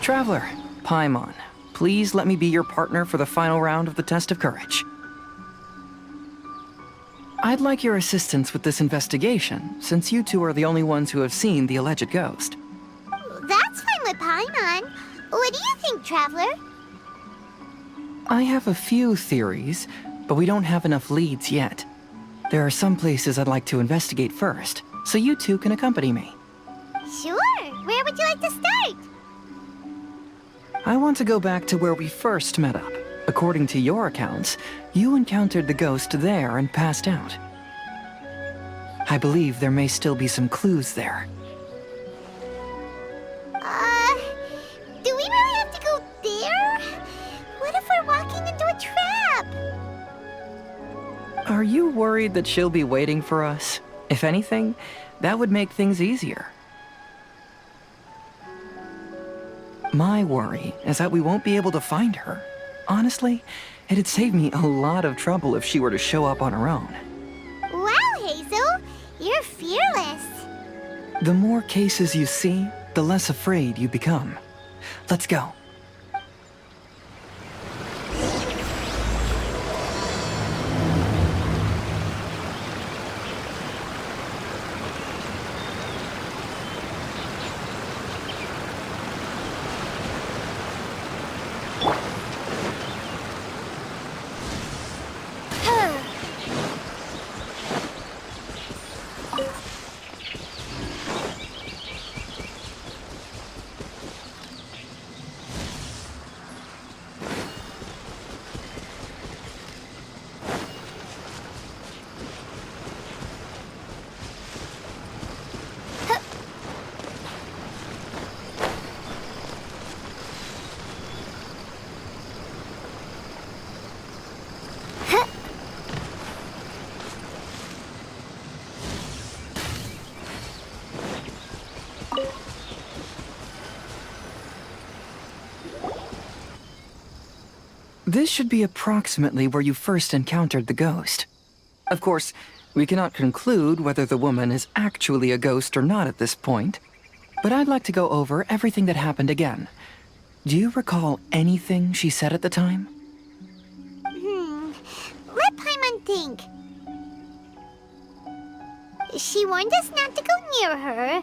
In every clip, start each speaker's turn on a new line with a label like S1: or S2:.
S1: Traveler, Paimon, please let me be your partner for the final round of the test of courage. I'd like your assistance with this investigation, since you two are the only ones who have seen the alleged ghost.
S2: That's fine with Paimon. What do you think, Traveler?
S1: I have a few theories, but we don't have enough leads yet. There are some places I'd like to investigate first, so you two can accompany me.
S2: Sure. Where would you like to start?
S1: I want to go back to where we first met up. According to your accounts, you encountered the ghost there and passed out. I believe there may still be some clues there.
S2: Do we really have to go there? What if we're walking into a trap?
S1: Are you worried that she'll be waiting for us? If anything, that would make things easier. My worry is that we won't be able to find her. Honestly, it'd save me a lot of trouble if she were to show up on her own.
S2: Wow, Hazel, you're fearless.
S1: The more cases you see, the less afraid you become. Let's go. This should be approximately where you first encountered the ghost. Of course, we cannot conclude whether the woman is actually a ghost or not at this point, but I'd like to go over everything that happened again. Do you recall anything she said at the time?
S2: Let Paimon think. She warned us not to go near her,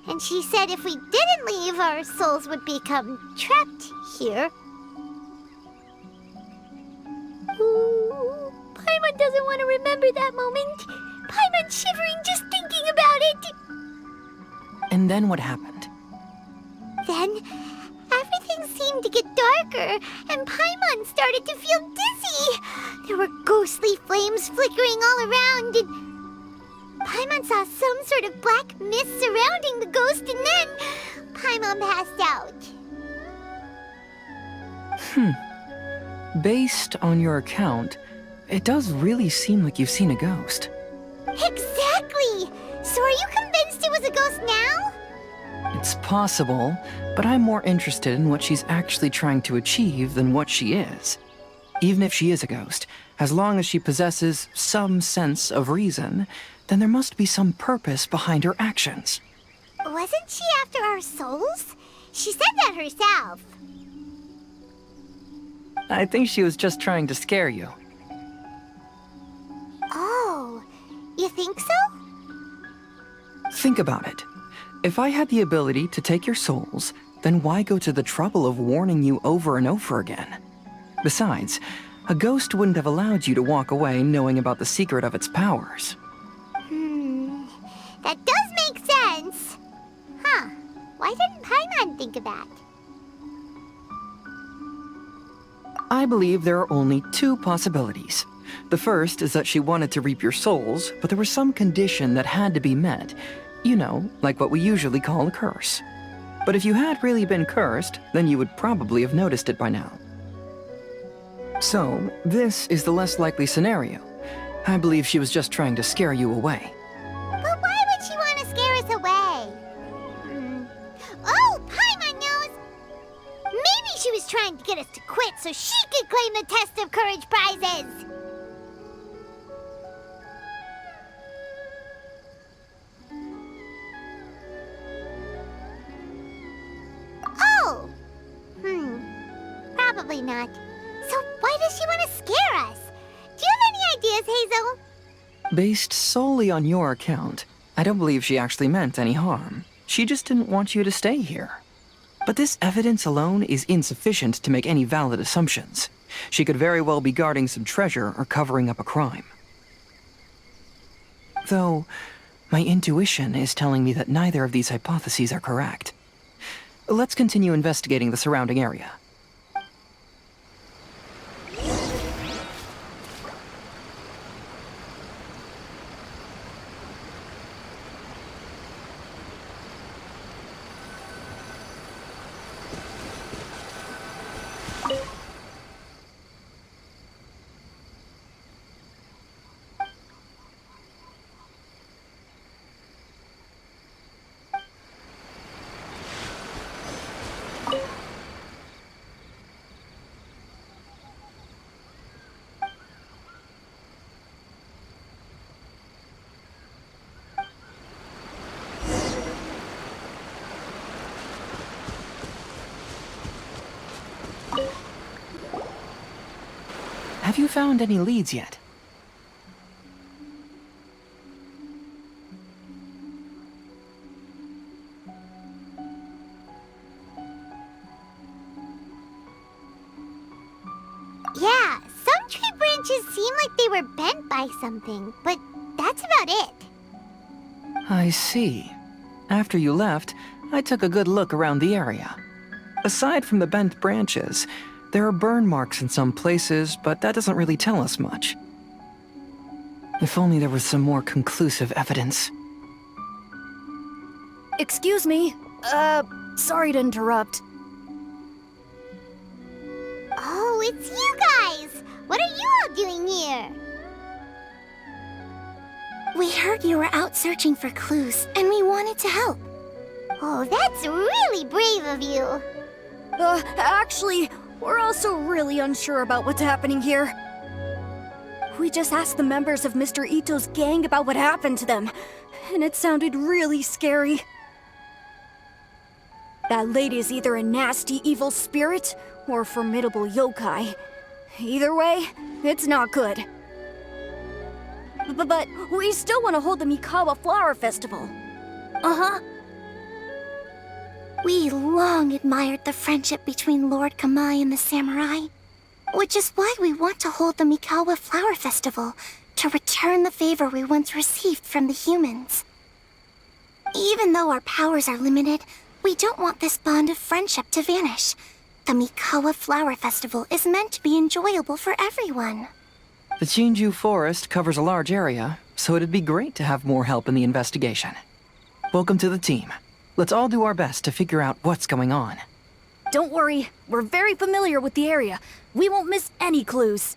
S2: and she said if we didn't leave, our souls would become trapped here. Ooh, Paimon doesn't want to remember that moment. Paimon's shivering just thinking about it.
S1: And then what happened?
S2: Then, everything seemed to get darker, and Paimon started to feel dizzy. There were ghostly flames flickering all around, and Paimon saw some sort of black mist surrounding the ghost, and then Paimon passed out.
S1: Based on your account, it does really seem like you've seen a ghost.
S2: Exactly! So are you convinced it was a ghost now?
S1: It's possible, but I'm more interested in what she's actually trying to achieve than what she is. Even if she is a ghost, as long as she possesses some sense of reason, then there must be some purpose behind her actions.
S2: Wasn't she after our souls? She said that herself.
S1: I think she was just trying to scare you.
S2: Oh, you think so?
S1: Think about it. If I had the ability to take your souls, then why go to the trouble of warning you over and over again? Besides, a ghost wouldn't have allowed you to walk away knowing about the secret of its powers.
S2: That does make sense. Huh. Why didn't Paimon think of that?
S1: I believe there are only two possibilities. The first is that she wanted to reap your souls, but there was some condition that had to be met. You know, like what we usually call a curse. But if you had really been cursed, then you would probably have noticed it by now. So, this is the less likely scenario. I believe she was just trying to scare you away.
S2: But why would she want to scare us away? Oh, Paimon knows! Maybe she was trying to get us to quit so she could claim the Test of Courage prizes! Oh! not. So why does she want to scare us? Do you have any ideas, Hazel?
S1: Based solely on your account, I don't believe she actually meant any harm. She just didn't want you to stay here. But this evidence alone is insufficient to make any valid assumptions. She could very well be guarding some treasure or covering up a crime. Though, my intuition is telling me that neither of these hypotheses are correct. Let's continue investigating the surrounding area. Have you found any leads yet?
S2: Yeah, some tree branches seem like they were bent by something, but that's about it.
S1: I see. After you left, I took a good look around the area. Aside from the bent branches, there are burn marks in some places, but that doesn't really tell us much. If only there was some more conclusive evidence.
S3: Excuse me. Sorry to interrupt.
S2: Oh, it's you guys! What are you all doing here? We heard you were out searching for clues, and we wanted to help. Oh, that's really brave of you.
S3: Actually, we're also really unsure about what's happening here. We just asked the members of Mr. Ito's gang about what happened to them, and it sounded really scary. That lady's either a nasty evil spirit or a formidable yokai. Either way, it's not good. But we still want to hold the Mikawa Flower Festival. Uh-huh.
S2: We long admired the friendship between Lord Kamai and the samurai, which is why we want to hold the Mikawa Flower Festival to return the favor we once received from the humans. Even though our powers are limited, we don't want this bond of friendship to vanish. The Mikawa Flower Festival is meant to be enjoyable for everyone.
S1: The Chinju Forest covers a large area, so it'd be great to have more help in the investigation. Welcome to the team. Let's all do our best to figure out what's going on.
S3: Don't worry, we're very familiar with the area. We won't miss any clues.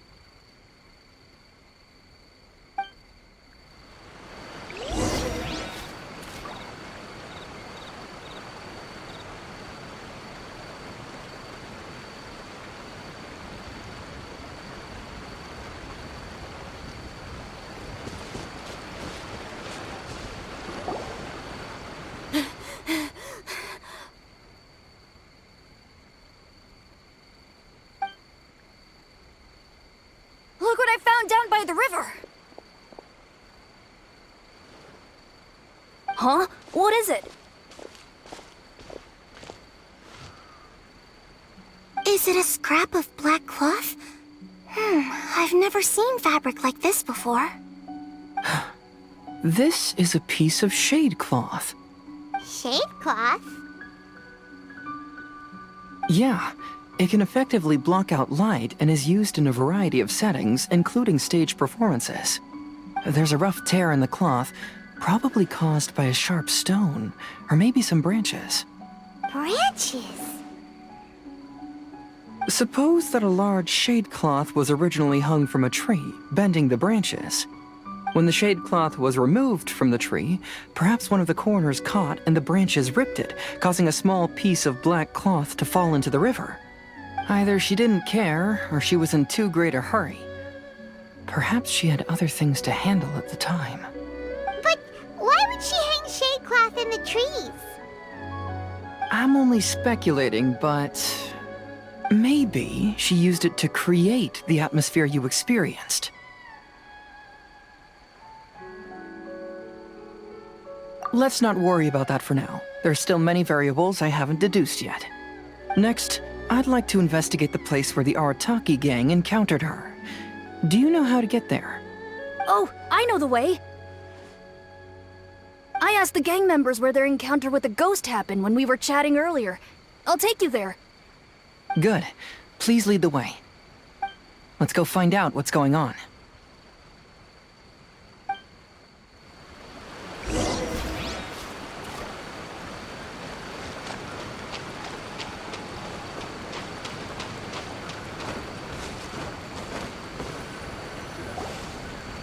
S3: Look what I found down by the river! Huh? What is it?
S2: Is it a scrap of black cloth? I've never seen fabric like this before.
S1: This is a piece of shade cloth.
S2: Shade cloth?
S1: Yeah, it can effectively block out light and is used in a variety of settings, including stage performances. There's a rough tear in the cloth, probably caused by a sharp stone, or maybe some branches.
S2: Branches?
S1: Suppose that a large shade cloth was originally hung from a tree, bending the branches. When the shade cloth was removed from the tree, perhaps one of the corners caught and the branches ripped it, causing a small piece of black cloth to fall into the river. Either she didn't care, or she was in too great a hurry. Perhaps she had other things to handle at the time.
S2: But why would she hang shade cloth in the trees?
S1: I'm only speculating, but Maybe she used it to create the atmosphere you experienced. Let's not worry about that for now. There's still many variables I haven't deduced yet. Next, I'd like to investigate the place where the Arataki gang encountered her. Do you know how to get there?
S3: Oh, I know the way. I asked the gang members where their encounter with the ghost happened when we were chatting earlier. I'll take you there.
S1: Good. Please lead the way. Let's go find out what's going on.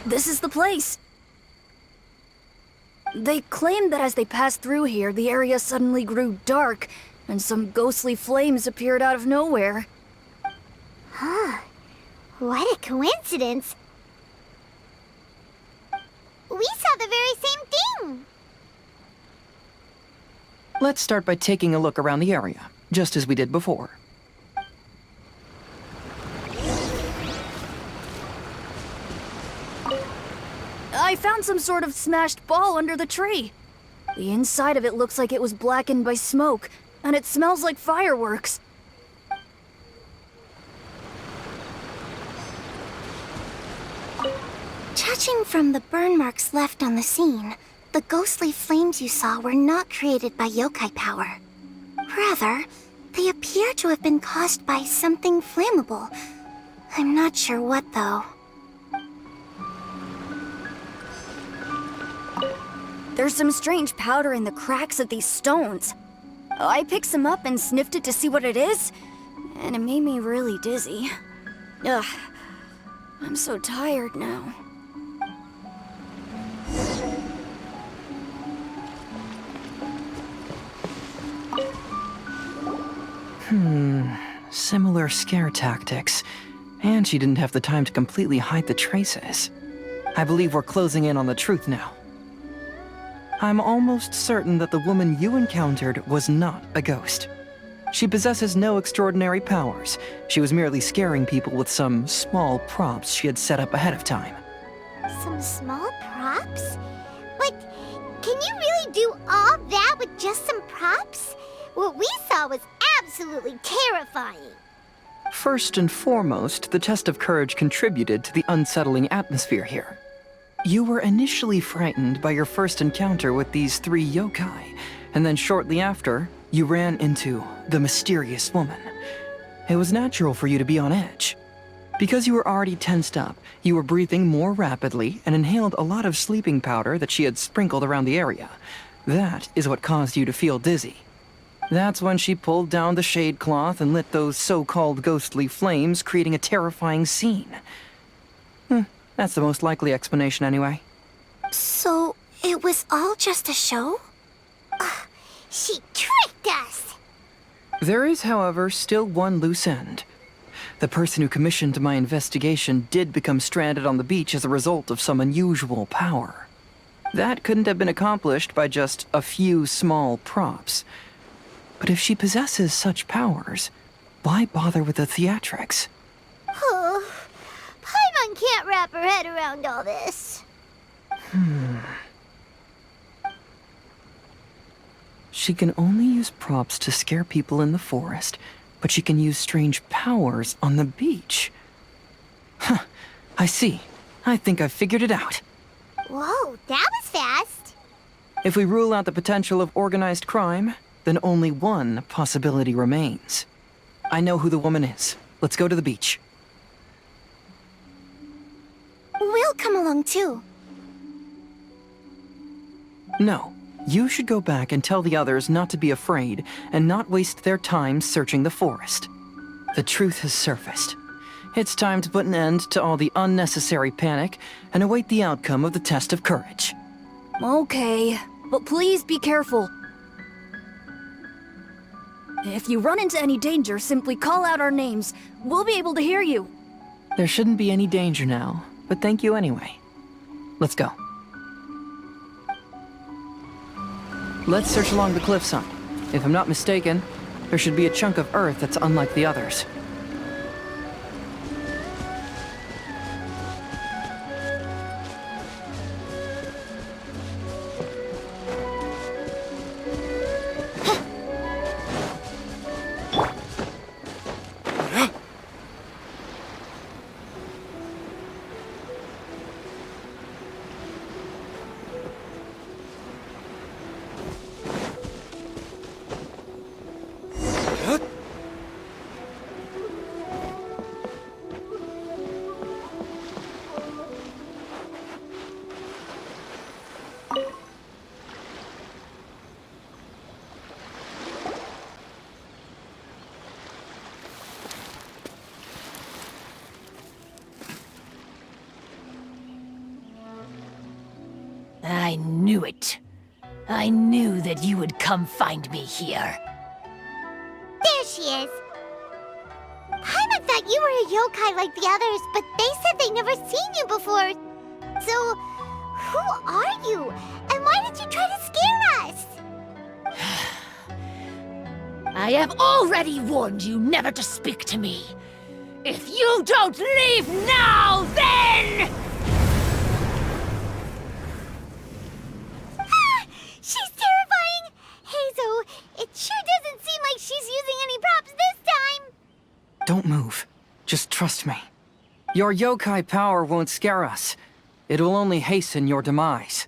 S3: This is the place. They claimed that as they passed through here, the area suddenly grew dark, and some ghostly flames appeared out of nowhere.
S2: Huh. What a coincidence. We saw the very same thing.
S1: Let's start by taking a look around the area, just as we did before.
S3: I found some sort of smashed ball under the tree. The inside of it looks like it was blackened by smoke, and it smells like fireworks.
S2: Judging from the burn marks left on the scene, the ghostly flames you saw were not created by yokai power. Rather, they appear to have been caused by something flammable. I'm not sure what, though.
S3: There's some strange powder in the cracks of these stones. I picked some up and sniffed it to see what it is, and it made me really dizzy. Ugh, I'm so tired now.
S1: Similar scare tactics. And she didn't have the time to completely hide the traces. I believe we're closing in on the truth now. I'm almost certain that the woman you encountered was not a ghost. She possesses no extraordinary powers. She was merely scaring people with some small props she had set up ahead of time.
S2: Some small props? But can you really do all that with just some props? What we saw was absolutely terrifying.
S1: First and foremost, the test of courage contributed to the unsettling atmosphere here. You were initially frightened by your first encounter with these three yokai, and then shortly after, you ran into the mysterious woman. It was natural for you to be on edge. Because you were already tensed up, you were breathing more rapidly and inhaled a lot of sleeping powder that she had sprinkled around the area. That is what caused you to feel dizzy. That's when she pulled down the shade cloth and lit those so-called ghostly flames, creating a terrifying scene. That's the most likely explanation anyway.
S2: So, it was all just a show? She tricked us!
S1: There is, however, still one loose end. The person who commissioned my investigation did become stranded on the beach as a result of some unusual power. That couldn't have been accomplished by just a few small props. But if she possesses such powers, why bother with the theatrics?
S2: Paimon can't wrap her head around all this.
S1: She can only use props to scare people in the forest, but she can use strange powers on the beach. Huh, I see. I think I've figured it out.
S2: Whoa, that was fast.
S1: If we rule out the potential of organized crime, then only one possibility remains. I know who the woman is. Let's go to the beach.
S2: We'll come along too.
S1: No, you should go back and tell the others not to be afraid and not waste their time searching the forest. The truth has surfaced. It's time to put an end to all the unnecessary panic and await the outcome of the test of courage.
S3: Okay, but please be careful. If you run into any danger, simply call out our names. We'll be able to hear you.
S1: There shouldn't be any danger now, but thank you anyway. Let's go. Let's search along the cliffside. If I'm not mistaken, there should be a chunk of earth that's unlike the others.
S4: I knew it. I knew that you would come find me here.
S2: There she is. Paimon thought you were a yokai like the others, but they said they'd never seen you before. So, who are you? And why did you try to scare us?
S4: I have already warned you never to speak to me. If you don't leave now, then...
S2: She's terrifying! Hazel, it sure doesn't seem like she's using any props this time!
S1: Don't move. Just trust me. Your yokai power won't scare us. It will only hasten your demise.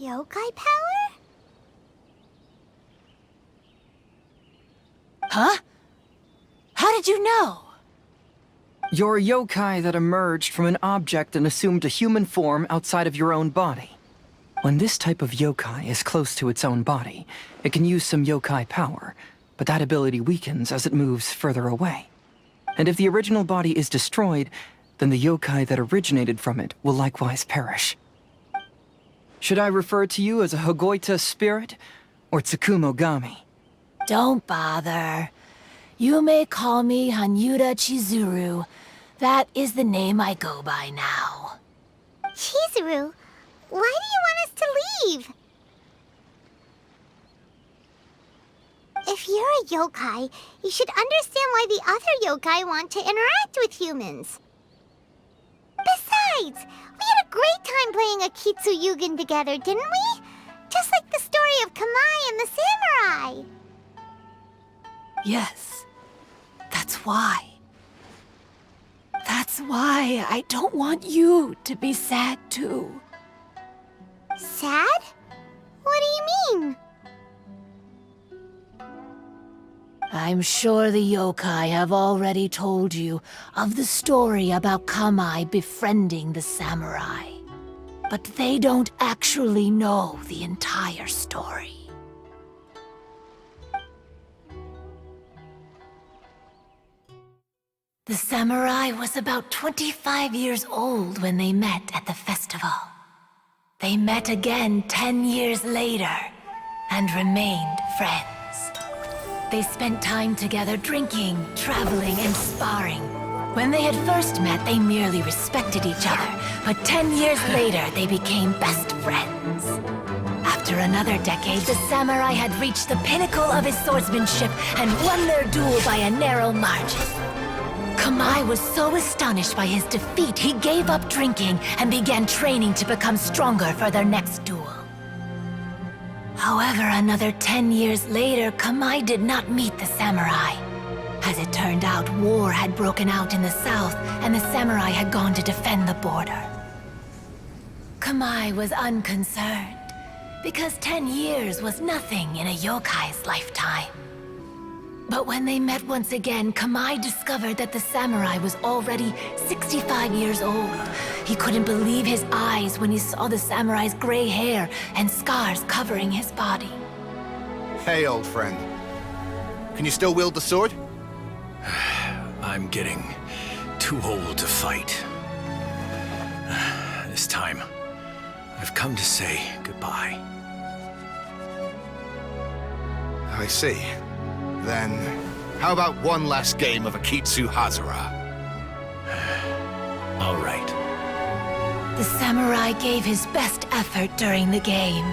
S2: Yokai power?
S4: Huh? How did you know?
S1: You're a yokai that emerged from an object and assumed a human form outside of your own body. When this type of yokai is close to its own body, it can use some yokai power, but that ability weakens as it moves further away. And if the original body is destroyed, then the yokai that originated from it will likewise perish. Should I refer to you as a Hagoita spirit or Tsukumogami?
S4: Don't bother. You may call me Hanyuda Chizuru. That is the name I go by now.
S2: Chizuru, why do you want us to leave? If you're a yokai, you should understand why the other yokai want to interact with humans. Besides, we had a great time playing Akitsu Yugen together, didn't we? Just like the story of Kamai and the samurai.
S4: Yes, that's why. That's why I don't want you to be sad too.
S2: Sad? What do you mean?
S4: I'm sure the yokai have already told you of the story about Kamai befriending the samurai. But they don't actually know the entire story. The samurai was about 25 years old when they met at the festival. They met again 10 years later and remained friends. They spent time together drinking, traveling, and sparring. When they had first met, they merely respected each other, but 10 years later, they became best friends. After another decade, the samurai had reached the pinnacle of his swordsmanship and won their duel by a narrow margin. Kamai was so astonished by his defeat, he gave up drinking and began training to become stronger for their next duel. However, another 10 years later, Kamai did not meet the samurai. As it turned out, war had broken out in the south, and the samurai had gone to defend the border. Kamai was unconcerned, because 10 years was nothing in a yokai's lifetime. But when they met once again, Kamai discovered that the samurai was already 65 years old. He couldn't believe his eyes when he saw the samurai's gray hair and scars covering his body.
S5: Hey, old friend. Can you still wield the sword?
S6: I'm getting too old to fight. This time, I've come to say goodbye.
S5: I see. Then, how about one last game of Akitsu Hazara?
S6: All right.
S4: The samurai gave his best effort during the game,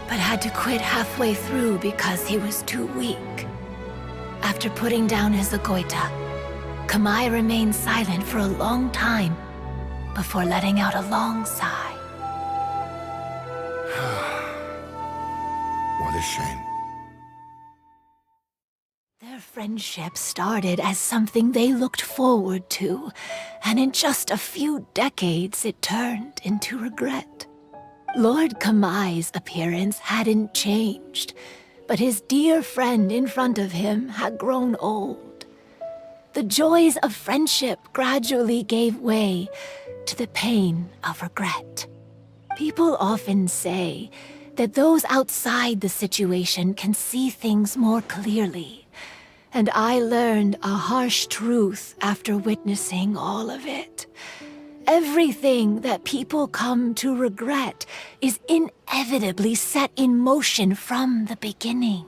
S4: but had to quit halfway through because he was too weak. After putting down his agoita, Kamai remained silent for a long time before letting out a long sigh.
S5: What a shame.
S4: Their friendship started as something they looked forward to, and in just a few decades it turned into regret. Lord Kamai's appearance hadn't changed, but his dear friend in front of him had grown old. The joys of friendship gradually gave way to the pain of regret. People often say that those outside the situation can see things more clearly. And I learned a harsh truth after witnessing all of it. Everything that people come to regret is inevitably set in motion from the beginning.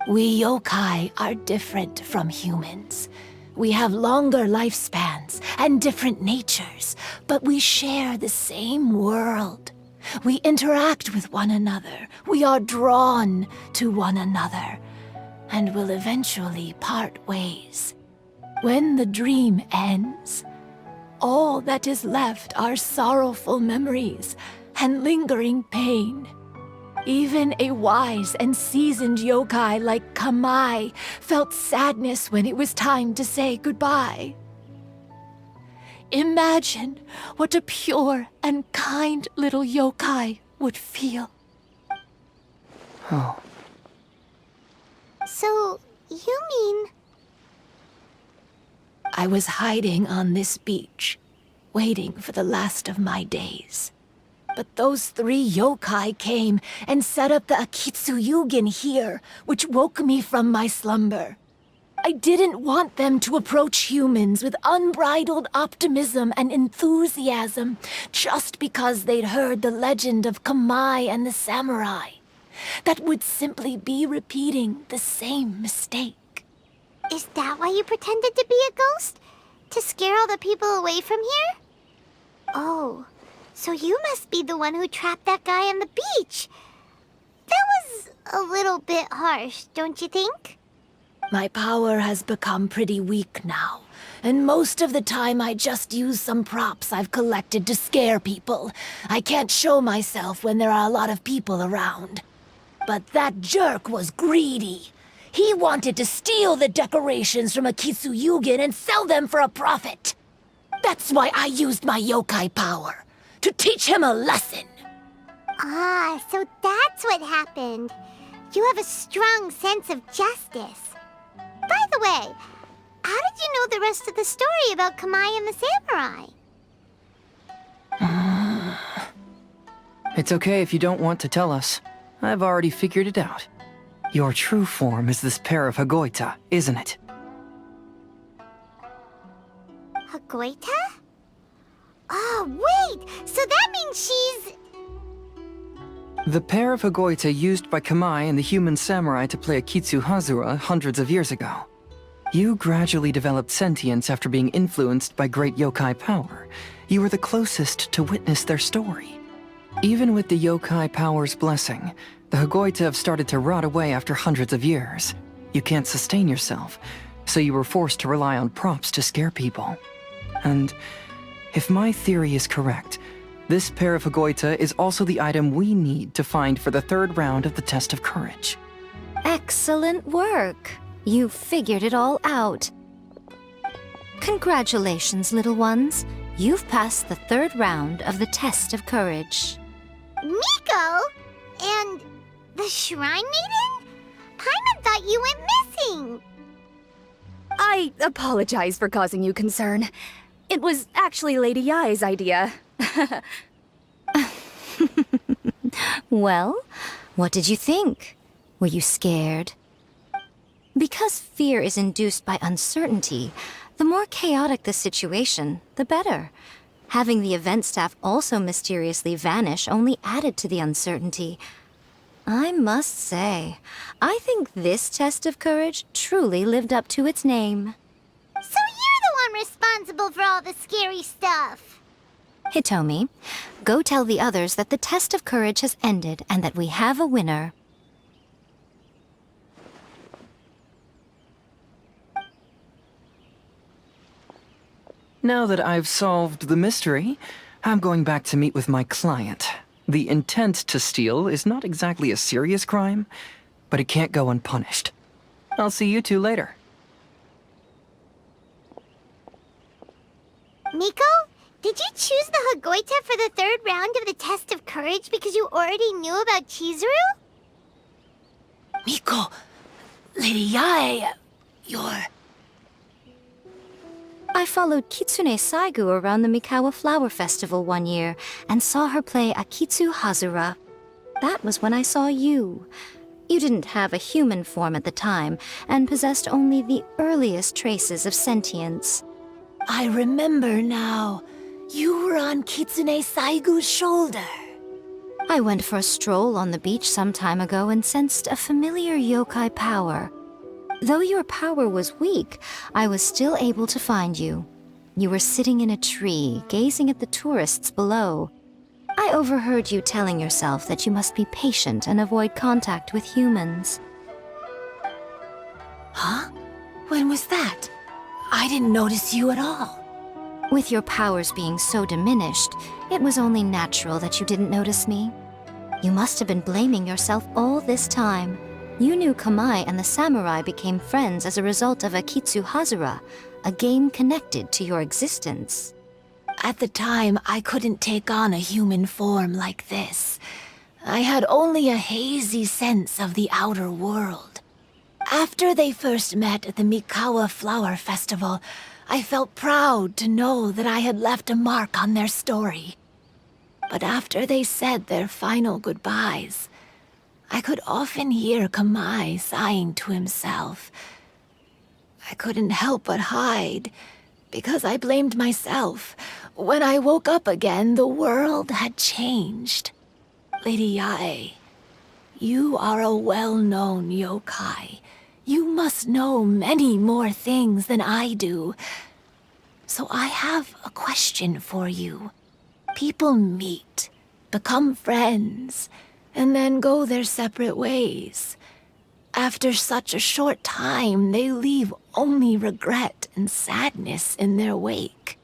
S4: We yokai are different from humans. We have longer lifespans and different natures, but we share the same world. We interact with one another. We are drawn to one another, and will eventually part ways. When the dream ends, all that is left are sorrowful memories and lingering pain. Even a wise and seasoned yokai like Kamai felt sadness when it was time to say goodbye. Imagine what a pure and kind little yokai would feel.
S1: Oh.
S2: So, you mean...
S4: I was hiding on this beach, waiting for the last of my days. But those 3 yokai came and set up the Akitsu here, which woke me from my slumber. I didn't want them to approach humans with unbridled optimism and enthusiasm just because they'd heard the legend of Kamai and the samurai. That would simply be repeating the same mistake.
S2: Is that why you pretended to be a ghost? To scare all the people away from here? Oh, so you must be the one who trapped that guy on the beach. That was a little bit harsh, don't you think?
S4: My power has become pretty weak now, and most of the time I just use some props I've collected to scare people. I can't show myself when there are a lot of people around. But that jerk was greedy. He wanted to steal the decorations from Akitsu and sell them for a profit. That's why I used my yokai power, to teach him a lesson.
S2: Ah, so that's what happened. You have a strong sense of justice. By the way, how did you know the rest of the story about Kamai and the samurai?
S1: It's okay if you don't want to tell us. I've already figured it out. Your true form is this pair of Hagoita, isn't it?
S2: Hagoita? Oh, wait! So that means she's...
S1: The pair of Hagoita used by Kamai and the human samurai to play Akitsu Hazura hundreds of years ago. You gradually developed sentience after being influenced by great yokai power. You were the closest to witness their story. Even with the yokai power's blessing, the Hagoita have started to rot away after hundreds of years. You can't sustain yourself, so you were forced to rely on props to scare people. And if my theory is correct, this pair of Hagoita is also the item we need to find for the 3rd round of the test of courage.
S3: Excellent work. You figured it all out. Congratulations, little ones. You've passed the 3rd round of the test of courage.
S2: Miko? And the Shrine Maiden? Paimon thought you went missing.
S3: I apologize for causing you concern. It was actually Lady Yai's idea. Well, what did you think? Were you scared? Because fear is induced by uncertainty, the more chaotic the situation, the better. Having the event staff also mysteriously vanish only added to the uncertainty. I must say, I think this test of courage truly lived up to its name.
S2: So you're the one responsible for all the scary stuff.
S3: Hitomi, go tell the others that the test of courage has ended and that we have a winner.
S1: Now that I've solved the mystery, I'm going back to meet with my client. The intent to steal is not exactly a serious crime, but it can't go unpunished. I'll see you two later.
S2: Miko, did you choose the Hagoita for the 3rd round of the test of courage because you already knew about Chizuru?
S4: Miko, Lady Yai, you're...
S3: I followed Kitsune Saigu around the Mikawa Flower Festival one year and saw her play Akitsu Hazura. That was when I saw you. You didn't have a human form at the time and possessed only the earliest traces of sentience.
S4: I remember now. You were on Kitsune Saigu's shoulder.
S7: I went for a stroll on the beach some time ago and sensed a familiar yokai power. Though your power was weak, I was still able to find you. You were sitting in a tree, gazing at the tourists below. I overheard you telling yourself that you must be patient and avoid contact with humans.
S4: Huh? When was that? I didn't notice you at all.
S7: With your powers being so diminished, it was only natural that you didn't notice me. You must have been blaming yourself all this time. You knew Kamai and the samurai became friends as a result of Akitsu Hazura, a game connected to your existence.
S4: At the time, I couldn't take on a human form like this. I had only a hazy sense of the outer world. After they first met at the Mikawa Flower Festival, I felt proud to know that I had left a mark on their story. But after they said their final goodbyes, I could often hear Kamai sighing to himself. I couldn't help but hide, because I blamed myself. When I woke up again, the world had changed. Lady Yae, you are a well-known yokai. You must know many more things than I do. So I have a question for you. People meet, become friends, and then go their separate ways. After such a short time, they leave only regret and sadness in their wake.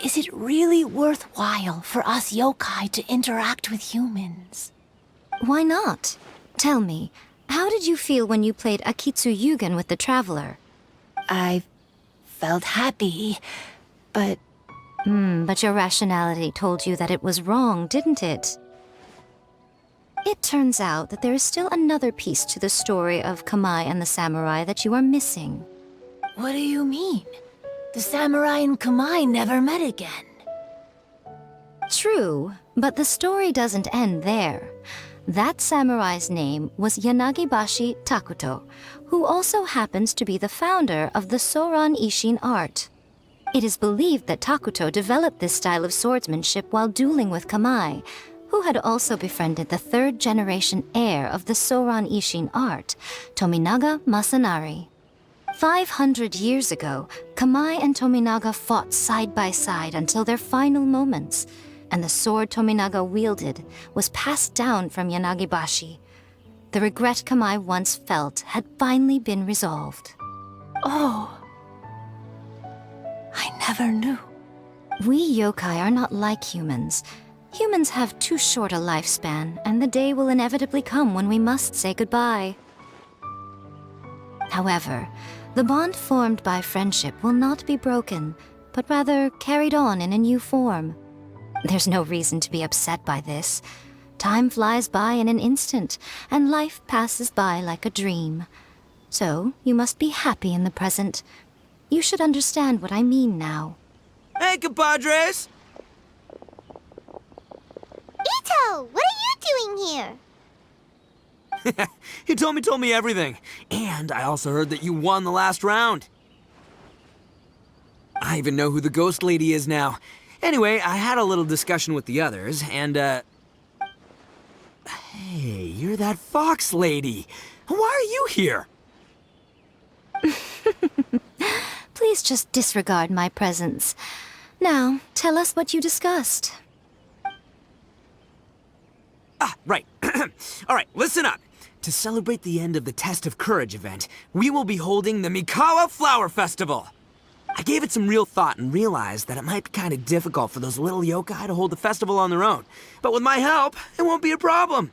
S4: Is it really worthwhile for us yokai to interact with humans?
S7: Why not? Tell me, how did you feel when you played Akitsu Yugen with the Traveler?
S4: I felt happy, but...
S7: But your rationality told you that it was wrong, didn't it? It turns out that there is still another piece to the story of Kamai and the samurai that you are missing.
S4: What do you mean? The samurai and Kamai never met again.
S7: True, but the story doesn't end there. That samurai's name was Yanagibashi Takuto, who also happens to be the founder of the Soran Ishin art. It is believed that Takuto developed this style of swordsmanship while dueling with Kamai, who had also befriended the third-generation heir of the Soran Ishin art, Tominaga Masanari. 500 years ago, Kamai and Tominaga fought side by side until their final moments, and the sword Tominaga wielded was passed down from Yanagibashi. The regret Kamai once felt had finally been resolved.
S4: Oh. I never knew.
S7: We yokai are not like humans. Humans have too short a lifespan, and the day will inevitably come when we must say goodbye. However, the bond formed by friendship will not be broken, but rather carried on in a new form. There's no reason to be upset by this. Time flies by in an instant, and life passes by like a dream. So, you must be happy in the present. You should understand what I mean now.
S8: Hey, compadres!
S2: Ito, what are you doing here?
S8: You told me everything. And I also heard that you won the last round. I even know who the ghost lady is now. Anyway, I had a little discussion with the others, and, Hey, you're that fox lady. Why are you here?
S7: Please just disregard my presence. Now, tell us what you discussed.
S8: Right. All right, listen up. To celebrate the end of the Test of Courage event, we will be holding the Mikawa Flower Festival. I gave it some real thought and realized that it might be kind of difficult for those little yokai to hold the festival on their own. But with my help, it won't be a problem.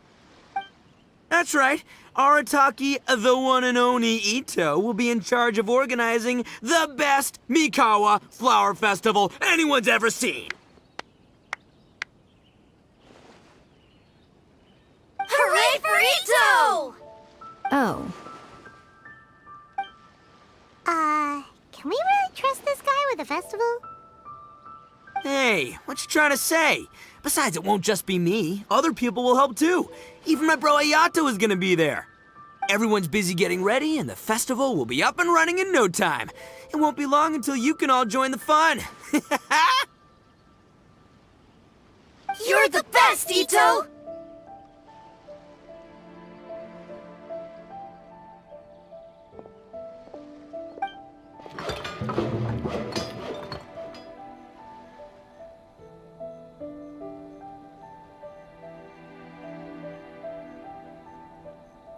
S8: That's right. Arataki, the one and only Ito, will be in charge of organizing the best Mikawa Flower Festival anyone's ever seen.
S3: Hooray for Ito!
S7: Oh.
S2: Can we really trust this guy with a festival?
S8: Hey, what you trying to say? Besides, it won't just be me. Other people will help too. Even my bro Ayato is gonna be there. Everyone's busy getting ready, and the festival will be up and running in no time. It won't be long until you can all join the fun.
S3: You're the best, Ito!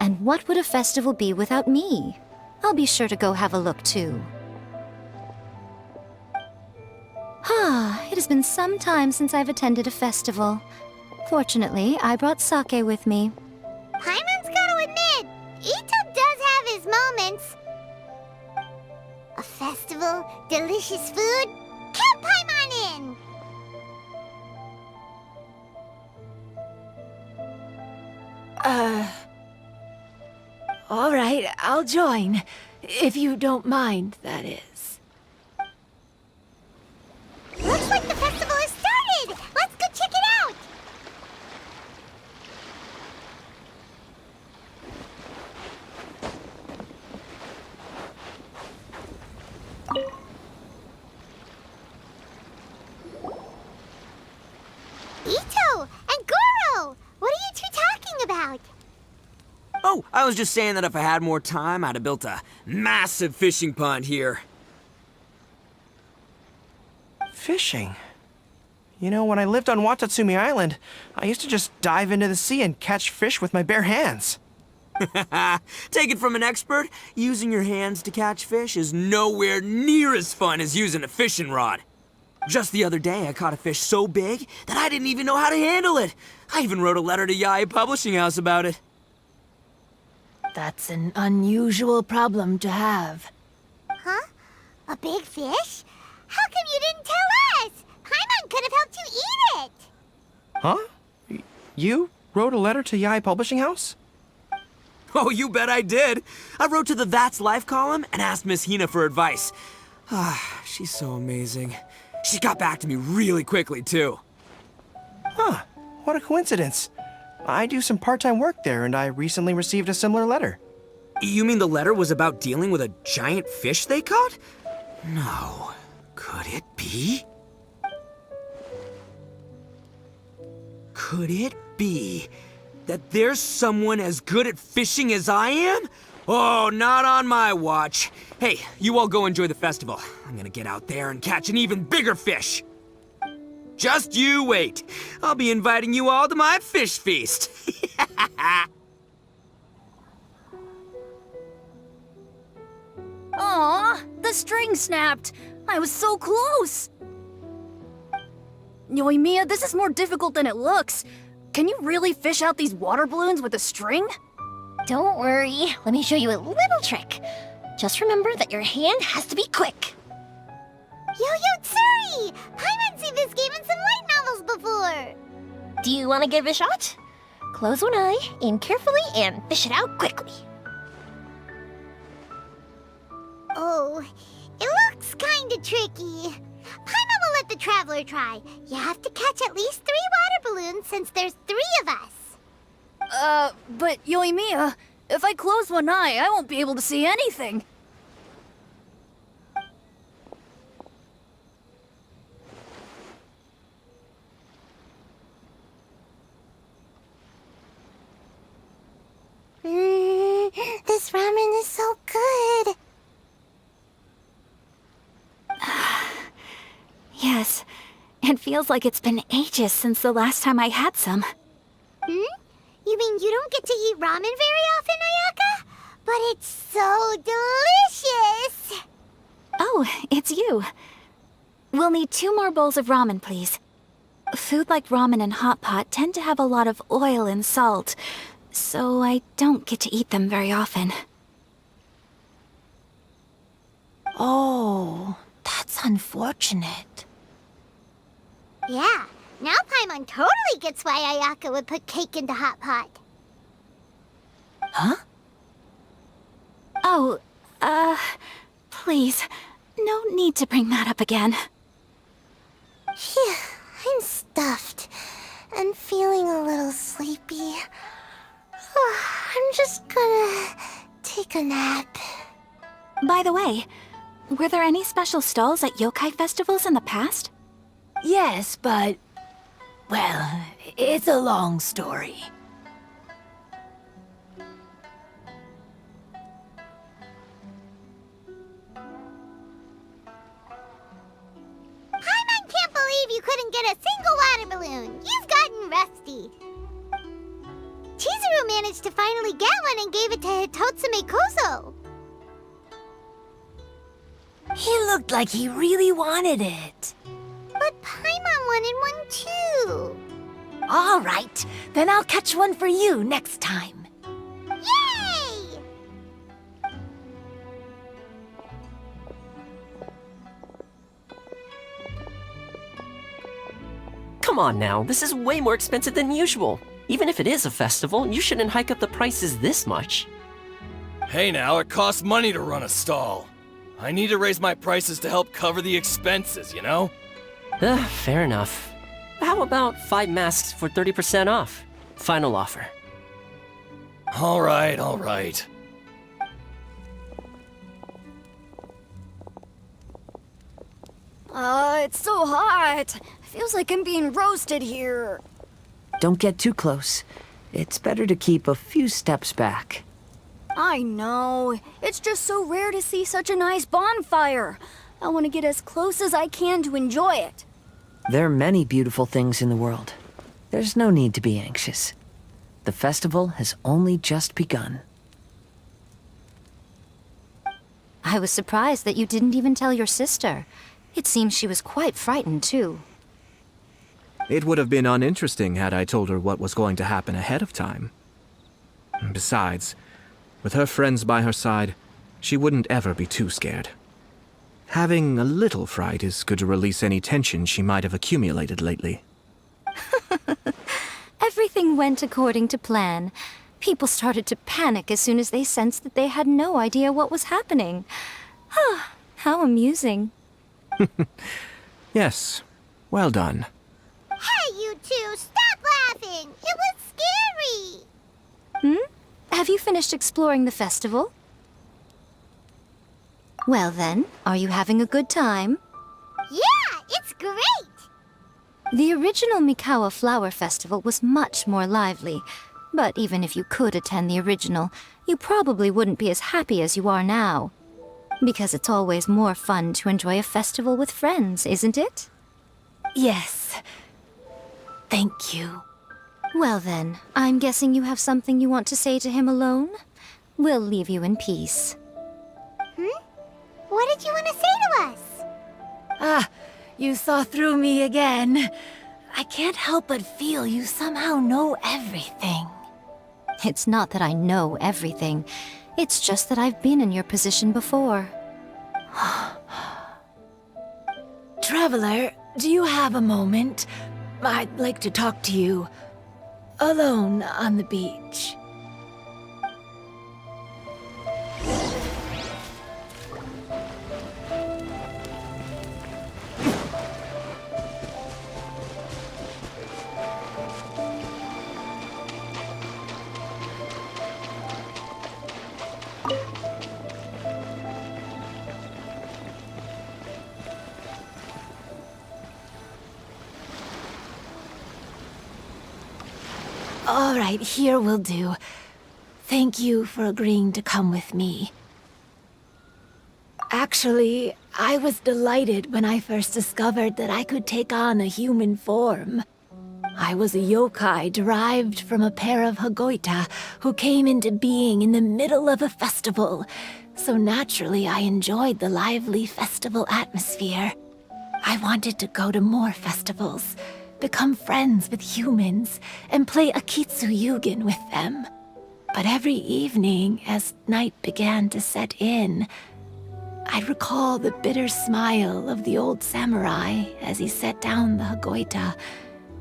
S7: And what would a festival be without me? I'll be sure to go have a look too. It has been some time since I've attended a festival. Fortunately, I brought sake with me.
S2: Paimon's gotta admit, Ito does have his moments. A festival, delicious food, count Paimon in!
S4: All right, I'll join. If you don't mind, that is.
S2: Looks like the festival has started! Let's go check it out! Ito and Goro! What are you two talking about?
S8: Oh, I was just saying that if I had more time, I'd have built a massive fishing pond here.
S9: Fishing? You know, when I lived on Watatsumi Island, I used to just dive into the sea and catch fish with my bare hands.
S8: Take it from an expert, using your hands to catch fish is nowhere near as fun as using a fishing rod. Just the other day, I caught a fish so big that I didn't even know how to handle it. I even wrote a letter to Yae Publishing House about it.
S4: That's an unusual problem to have.
S2: Huh? A big fish? How come you didn't tell us? Paimon could have helped you eat it!
S9: Huh? You wrote a letter to Yae Publishing House?
S8: Oh, you bet I did. I wrote to the That's Life column and asked Miss Hina for advice. She's so amazing. She got back to me really quickly, too.
S9: Huh, what a coincidence. I do some part-time work there, and I recently received a similar letter.
S8: You mean the letter was about dealing with a giant fish they caught? No. Could it be? Could it be that there's someone as good at fishing as I am? Oh, not on my watch. Hey, you all go enjoy the festival. I'm gonna get out there and catch an even bigger fish. Just you wait. I'll be inviting you all to my fish feast.
S3: Aw, the string snapped. I was so close. Yoimiya, this is more difficult than it looks. Can you really fish out these water balloons with a string?
S10: Don't worry. Let me show you a little trick. Just remember that your hand has to be quick.
S2: Yo-Yo Tsuri! Paimon's seen this game in some light novels before!
S10: Do you want to give it a shot? Close one eye, aim carefully, and fish it out quickly.
S2: Oh, it looks kinda tricky. Paimon will let the traveler try. You have to catch at least 3 water balloons since there's 3 of us.
S3: But Yoimiya, if I close one eye, I won't be able to see anything.
S2: This ramen is so good.
S11: Yes, it feels like it's been ages since the last time I had some.
S2: You mean you don't get to eat ramen very often, Ayaka? But it's so delicious!
S11: Oh, it's you. We'll need 2 more bowls of ramen, please. Food like ramen and hot pot tend to have a lot of oil and salt, so I don't get to eat them very often.
S4: Oh, that's unfortunate.
S2: Yeah, now Paimon totally gets why Ayaka would put cake into hot pot.
S4: Huh?
S11: Oh, please, no need to bring that up again.
S2: Phew, I'm stuffed and feeling a little sleepy. I'm just gonna take a nap.
S11: By the way, were there any special stalls at yokai festivals in the past?
S4: Yes, but Well, it's a long story.
S2: Paimon can't believe you couldn't get a single water balloon. You've gotten rusty. Chizuru managed to finally get one and gave it to Hitotsume Kozo.
S4: He looked like he really wanted it.
S2: But Paimon wanted one too.
S4: All right, then I'll catch one for you next time.
S2: Yay!
S12: Come on now, this is way more expensive than usual. Even if it is a festival, you shouldn't hike up the prices this much.
S13: Hey now, it costs money to run a stall. I need to raise my prices to help cover the expenses, you know?
S12: Fair enough. How about 5 masks for 30% off? Final offer.
S13: All right, all right.
S3: It's so hot. Feels like I'm being roasted here.
S1: Don't get too close. It's better to keep a few steps back.
S3: I know. It's just so rare to see such a nice bonfire. I want to get as close as I can to enjoy it.
S1: There are many beautiful things in the world. There's no need to be anxious. The festival has only just begun.
S7: I was surprised that you didn't even tell your sister. It seems she was quite frightened, too.
S6: It would have been uninteresting had I told her what was going to happen ahead of time. Besides, with her friends by her side, she wouldn't ever be too scared. Having a little fright is good to release any tension she might have accumulated lately.
S7: Everything went according to plan. People started to panic as soon as they sensed that they had no idea what was happening. How amusing.
S6: Yes, well done.
S2: Hey, you two, stop laughing! It was scary!
S7: Have you finished exploring the festival? Well then, are you having a good time?
S2: Yeah, it's great!
S7: The original Mikawa Flower Festival was much more lively, but even if you could attend the original, you probably wouldn't be as happy as you are now. Because it's always more fun to enjoy a festival with friends, isn't it?
S4: Yes. Thank you.
S7: Well then, I'm guessing you have something you want to say to him alone? We'll leave you in peace.
S2: What did you want to say to us?
S4: You saw through me again. I can't help but feel you somehow know everything.
S7: It's not that I know everything. It's just that I've been in your position before.
S4: Traveler, do you have a moment? I'd like to talk to you. Alone on the beach. All right, here will do. Thank you for agreeing to come with me. Actually, I was delighted when I first discovered that I could take on a human form. I was a yokai derived from a pair of Hagoita who came into being in the middle of a festival, so naturally I enjoyed the lively festival atmosphere. I wanted to go to more festivals, become friends with humans, and play Akitsu Yugen with them. But every evening, as night began to set in, I'd recall the bitter smile of the old samurai as he set down the Hagoita,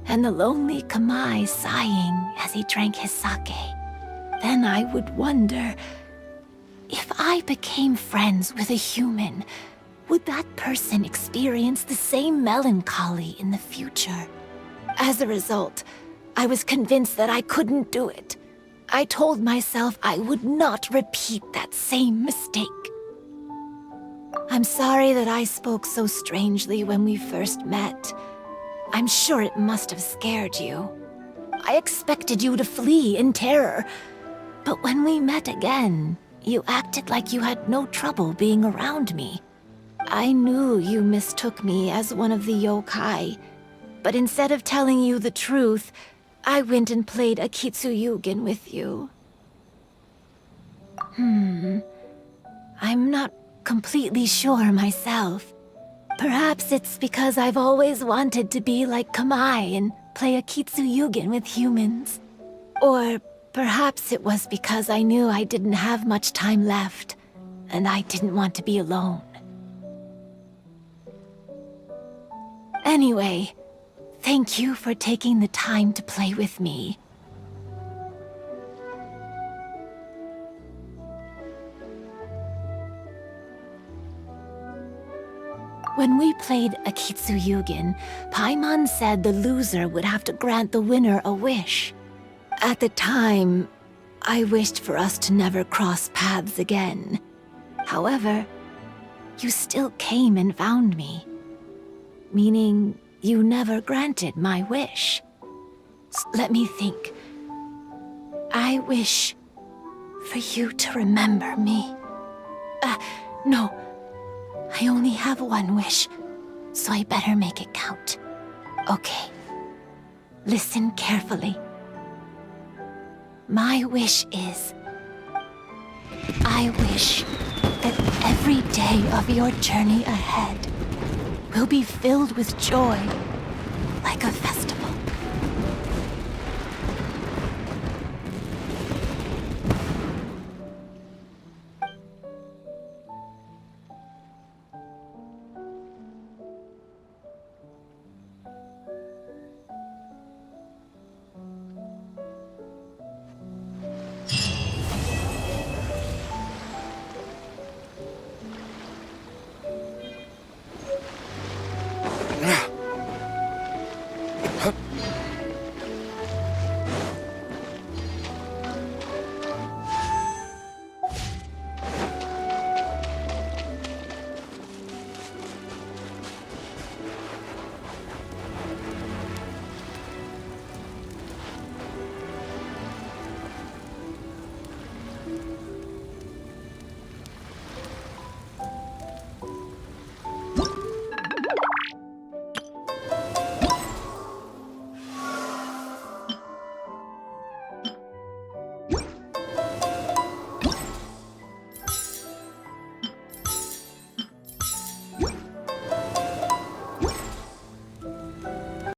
S4: and the lonely Kamai sighing as he drank his sake. Then I would wonder, if I became friends with a human, would that person experience the same melancholy in the future? As a result, I was convinced that I couldn't do it. I told myself I would not repeat that same mistake. I'm sorry that I spoke so strangely when we first met. I'm sure it must have scared you. I expected you to flee in terror. But when we met again, you acted like you had no trouble being around me. I knew you mistook me as one of the yokai, but instead of telling you the truth, I went and played Akitsu Yugen with you. I'm not completely sure myself. Perhaps it's because I've always wanted to be like Kamai and play Akitsu Yugen with humans. Or perhaps it was because I knew I didn't have much time left, and I didn't want to be alone. Anyway, thank you for taking the time to play with me. When we played Akitsu Yugen, Paimon said the loser would have to grant the winner a wish. At the time, I wished for us to never cross paths again. However, you still came and found me. Meaning, you never granted my wish. Let me think. I wish for you to remember me. No. I only have one wish, so I better make it count. Okay. Listen carefully. My wish is... I wish that every day of your journey ahead will be filled with joy, like a festival.